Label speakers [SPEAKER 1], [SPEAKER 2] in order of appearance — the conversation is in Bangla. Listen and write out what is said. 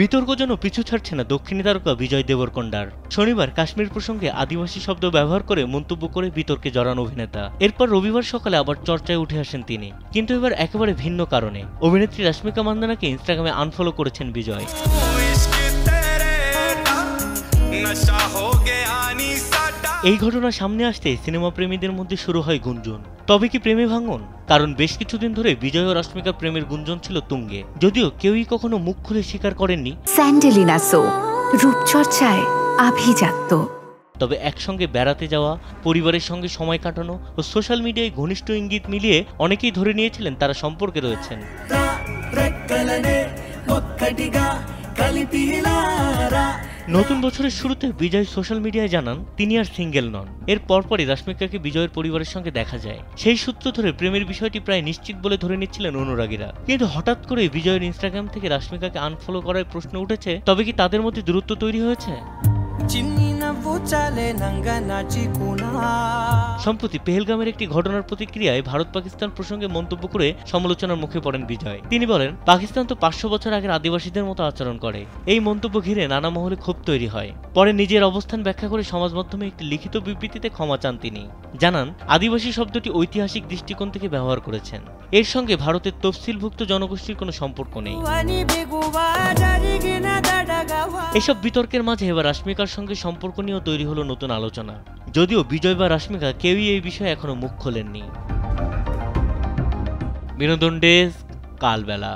[SPEAKER 1] বিতর্ক যেন পিছু ছাড়ছে না দক্ষিণী তারকা বিজয় দেবরকোন্ডার। শনিবার কাশ্মীর প্রসঙ্গে আদিবাসী শব্দ ব্যবহার করে মন্তব্য করে বিতর্কে জড়ান অভিনেতা। এরপর রবিবার সকালে আবার চর্চায় উঠে আসেন তিনি, কিন্তু এবার একেবারে ভিন্ন কারণে। অভিনেত্রী রাশমিকা মান্দানাকে ইনস্টাগ্রামে আনফলো করেছেন বিজয়। এই ঘটনা সামনে আসতে সিনেমা প্রেমীদের মধ্যে শুরু হয় গুঞ্জন। তবে কি প্রেমে ভাঙন? কারণ বেশ কিছুদিন ধরে বিজয় ও রাশমিকার প্রেমের গুঞ্জন ছিল তুঙ্গে, যদিও কেউই কখনো মুখ খুলে স্বীকার করেননি।
[SPEAKER 2] স্যান্ডেলিনা সো, রূপচর্চায় আভিজাত্য।
[SPEAKER 1] তবে একসঙ্গে বেড়াতে যাওয়া, পরিবারের সঙ্গে সময় কাটানো ও সোশ্যাল মিডিয়ায় ঘনিষ্ঠ ইঙ্গিত মিলিয়ে অনেকেই ধরে নিয়েছিলেন তারা সম্পর্কে রয়েছেন। নতুন বছরের শুরুতে বিজয় সোশ্যাল মিডিয়ায় জানান তিনি আর সিঙ্গেল নন। এর পরপরই রাশমিকাকে বিজয়ের পরিবারের সঙ্গে দেখা যায়। সেই সূত্র ধরে প্রেমের বিষয়টি প্রায় নিশ্চিত বলে ধরে নিচ্ছিলেন অনুরাগীরা। কিন্তু হঠাৎ করে বিজয়ের ইনস্টাগ্রাম থেকে রাশমিকাকে আনফলো করার প্রশ্ন উঠেছে। তবে কি তাদের মধ্যে দূরত্ব তৈরি হয়েছে? সম্প্রতি পেহেলগামের একটি ঘটনার প্রতিক্রিয়ায় ভারত পাকিস্তান প্রসঙ্গে মন্তব্য করে সমালোচনার মুখে পড়েন বিজয়। তিনি বলেন, পাকিস্তান তো 500 বছর আগের আদিবাসীদের মতো আচরণ করে। এই মন্তব্য ঘিরে নানা মহলে ক্ষোভ তৈরি হয়। পরে নিজের অবস্থান ব্যাখ্যা করে সমাজ মাধ্যমে একটি লিখিত বিবৃতিতে ক্ষমা চান তিনি। জানান, আদিবাসী শব্দটি ঐতিহাসিক দৃষ্টিকোণ থেকে ব্যবহার করেছেন। এর সঙ্গে ভারতের তফসিলভুক্ত জনগোষ্ঠীর কোনো সম্পর্ক নেই। এসব বিতর্কের মাঝে এবার রাশমিকার সঙ্গে সম্পর্ক নিয়েও তৈরি হলো নতুন আলোচনা। যদিও বিজয় বা রাশমিকা কেউই এই বিষয়ে এখনো মুখ খোলেননি। বিনোদন ডেস্ক, কালবেলা।